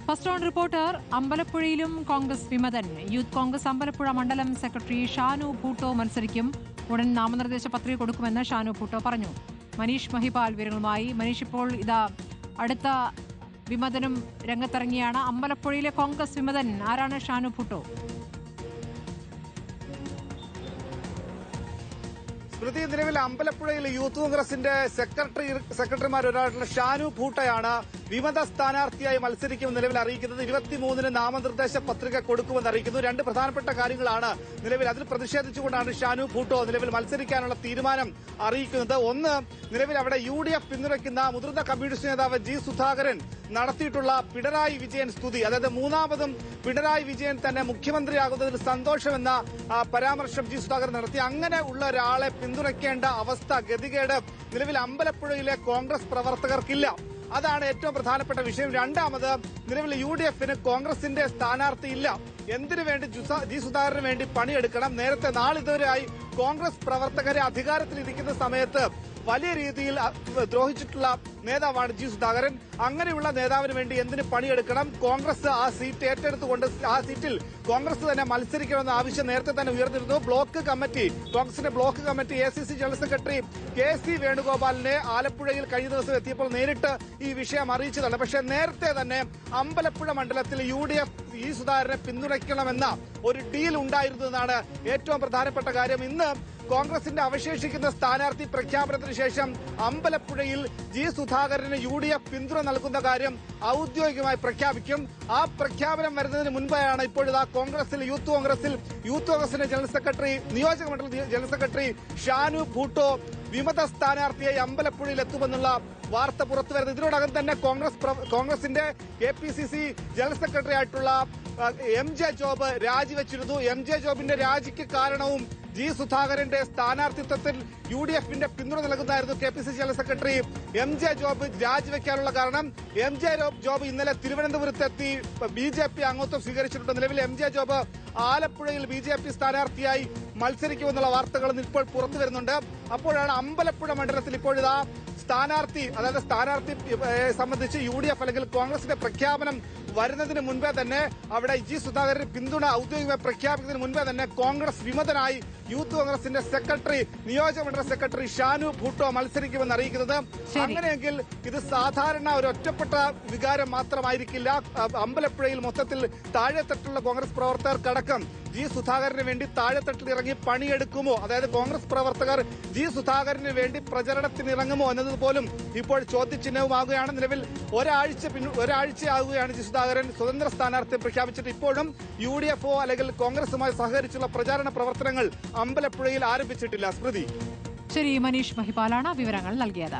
First on Reporter. അമ്പലപ്പുഴയിലും കോൺഗ്രസ് വിമതൻ. Youth Congress Ambalappuzha മണ്ഡലം സെക്രട്ടറി ഷാനു ഭൂട്ടോ മത്സരിക്കും. ഉടൻ നാമനിർദ്ദേശ പത്രിക കൊടുക്കുമെന്ന് ഷാനു ഭൂട്ടോ പറഞ്ഞു. മനീഷ് മഹിപാൽ വിവരങ്ങളുമായി. മനീഷ്, ഇപ്പോൾ ഇതാ അടുത്ത വിമതനും രംഗത്തിറങ്ങിയാണ്. അമ്പലപ്പുഴയിലെ കോൺഗ്രസ് വിമതൻ ആരാണ് ഷാനു ഭൂട്ടോ? സ്മൃതി, നിലവിൽ അമ്പലപ്പുഴയിൽ യൂത്ത് കോൺഗ്രസിന്റെ സെക്രട്ടറിമാരൊരാളുള്ള ഷാനു ഭൂട്ടയാണ് വിമത സ്ഥാനാർത്ഥിയായി മത്സരിക്കും നിലവിൽ അറിയിക്കുന്നത്. 23-ന് നാമനിർദ്ദേശ പത്രിക കൊടുക്കുമെന്ന് അറിയിക്കുന്നു. രണ്ട് പ്രധാനപ്പെട്ട കാര്യങ്ങളാണ് നിലവിൽ. അതിൽ പ്രതിഷേധിച്ചുകൊണ്ടാണ് ഷാനു ഭൂട്ടോ നിലവിൽ മത്സരിക്കാനുള്ള തീരുമാനം അറിയിക്കുന്നത്. ഒന്ന്, നിലവിൽ അവിടെ UDF പിന്തുണയ്ക്കുന്ന മുതിർന്ന കമ്മ്യൂണിസ്റ്റ് നേതാവ് ജി സുധാകരൻ നടത്തിയിട്ടുള്ള പിണറായി വിജയൻ സ്തുതി, അതായത് മൂന്നാമതും പിണറായി വിജയൻ തന്നെ മുഖ്യമന്ത്രിയാകുന്നതിൽ സന്തോഷമെന്ന പരാമർശം ജി സുധാകരൻ നടത്തി. അങ്ങനെ ഉള്ള ഒരാളെ പിന്തുണയ്ക്കേണ്ട അവസ്ഥ, ഗതികേട് നിലവിൽ അമ്പലപ്പുഴയിലെ കോൺഗ്രസ് പ്രവർത്തകർക്കില്ല. അതാണ് ഏറ്റവും പ്രധാനപ്പെട്ട വിഷയം. രണ്ടാമത്, നിലവിൽ UDFന് കോൺഗ്രസിന്റെ സ്ഥാനാർത്ഥിയില്ല. എന്തിനു വേണ്ടി ജി സുധാകരന് വേണ്ടി പണിയെടുക്കണം? നേരത്തെ നാളിതുവരെയായി കോൺഗ്രസ് പ്രവർത്തകരെ അധികാരത്തിലിരിക്കുന്ന സമയത്ത് വലിയ രീതിയിൽ ദ്രോഹിച്ചിട്ടുള്ള നേതാവാണ് ജി സുധാകരൻ. അങ്ങനെയുള്ള നേതാവിന് വേണ്ടി എന്തിന് പണിയെടുക്കണം? കോൺഗ്രസ് ആ സീറ്റ് ഏറ്റെടുത്തുകൊണ്ട് ആ സീറ്റിൽ കോൺഗ്രസ് തന്നെ മത്സരിക്കണമെന്ന ആവശ്യം നേരത്തെ തന്നെ ഉയർന്നിരുന്നു. കോൺഗ്രസിന്റെ block committee ACC general secretary KC വേണുഗോപാലിനെ ആലപ്പുഴയിൽ കഴിഞ്ഞ ദിവസം എത്തിയപ്പോൾ നേരിട്ട് ഈ വിഷയം അറിയിച്ചതാണ്. പക്ഷേ നേരത്തെ തന്നെ അമ്പലപ്പുഴ മണ്ഡലത്തിൽ UDF ജി സുധാകരനെ പിന്തുണയ്ക്കണമെന്ന ഒരു ഡീൽ ഉണ്ടായിരുന്നതാണ് ഏറ്റവും പ്രധാനപ്പെട്ട കാര്യം. ഇന്ന് കോൺഗ്രസിന്റെ അവശേഷിക്കുന്ന സ്ഥാനാർത്ഥി പ്രഖ്യാപനത്തിന് ശേഷം അമ്പലപ്പുഴയിൽ ജി സുധാകരന് UDF പിന്തുണ നൽകുന്ന കാര്യം ഔദ്യോഗികമായി പ്രഖ്യാപിക്കും. ആ പ്രഖ്യാപനം വരുന്നതിന് മുൻപായാണ് ഇപ്പോഴിതാ യൂത്ത് കോൺഗ്രസിന്റെ ജനറൽ സെക്രട്ടറി, നിയോജക മണ്ഡലം ജനറൽ സെക്രട്ടറി ഷാനു ഭൂട്ടോ വിമത സ്ഥാനാർത്ഥിയായി അമ്പലപ്പുഴയിൽ എത്തുമെന്നുള്ള വാർത്ത പുറത്തുവരുന്നത്. ഇതിനോടകം തന്നെ കോൺഗ്രസിന്റെ KPCC ജനറൽ സെക്രട്ടറി ആയിട്ടുള്ള MJ ജോബ് രാജിവെച്ചിരുന്നു. MJ ജോബിന്റെ രാജിക്ക് കാരണവും ജി സുധാകരന്റെ സ്ഥാനാർത്ഥിത്വത്തിൽ UDFന്റെ പിന്തുണ നൽകുന്നതായിരുന്നു. KPCC general secretary MJ Job രാജിവെക്കാനുള്ള കാരണം, MJ ജോബ് ഇന്നലെ തിരുവനന്തപുരത്തെത്തി BJP അംഗത്വം സ്വീകരിച്ചിട്ടുണ്ട്. നിലവിൽ MJ ജോബ് ആലപ്പുഴയിൽ BJP സ്ഥാനാർത്ഥിയായി മത്സരിക്കുമെന്നുള്ള വാർത്തകൾ ഇപ്പോൾ പുറത്തു വരുന്നുണ്ട്. അപ്പോഴാണ് അമ്പലപ്പുഴ മണ്ഡലത്തിൽ ഇപ്പോഴിതാ സ്ഥാനാർത്ഥി സംബന്ധിച്ച് UDF അല്ലെങ്കിൽ കോൺഗ്രസിന്റെ പ്രഖ്യാപനം വരുന്നതിന് മുൻപേ തന്നെ അവിടെ ജി സുധാകരൻ പിന്തുണ ഔദ്യോഗികമായി പ്രഖ്യാപിക്കുന്നതിന് മുൻപേ തന്നെ കോൺഗ്രസ് വിമതനായി യൂത്ത് കോൺഗ്രസിന്റെ നിയോജക മണ്ഡല സെക്രട്ടറി ഷാനു ഭൂട്ടോ മത്സരിക്കുമെന്ന് അറിയിക്കുന്നത്. അങ്ങനെയെങ്കിൽ ഇത് സാധാരണ ഒരു ഒറ്റപ്പെട്ട വികാരം മാത്രമായിരിക്കില്ല. അമ്പലപ്പുഴയിൽ മൊത്തത്തിൽ താഴെത്തട്ടുള്ള കോൺഗ്രസ് പ്രവർത്തകർക്കടക്കം ജി സുധാകരന് വേണ്ടി താഴെത്തട്ടിൽ ഇറങ്ങി പണിയെടുക്കുമോ, അതായത് കോൺഗ്രസ് പ്രവർത്തകർ ജി സുധാകരന് വേണ്ടി പ്രചരണത്തിനിറങ്ങുമോ എന്നതുപോലും ഇപ്പോൾ ചോദ്യചിഹ്നവുമാകുകയാണ്. നിലവിൽ ഒരാഴ്ചയാകുകയാണ് ജി സുധാകരൻ സ്വതന്ത്ര സ്ഥാനാർത്ഥിയെ പ്രഖ്യാപിച്ചിട്ട്. ഇപ്പോഴും UDFO അല്ലെങ്കിൽ കോൺഗ്രസുമായി സഹകരിച്ചുള്ള പ്രചാരണ പ്രവർത്തനങ്ങൾ അമ്പലപ്പുഴയിൽ ആരംഭിച്ചിട്ടില്ല. സ്മൃതി. ശരി, മനീഷ് മഹിപാലാണ് വിവരങ്ങൾ നൽകിയത്.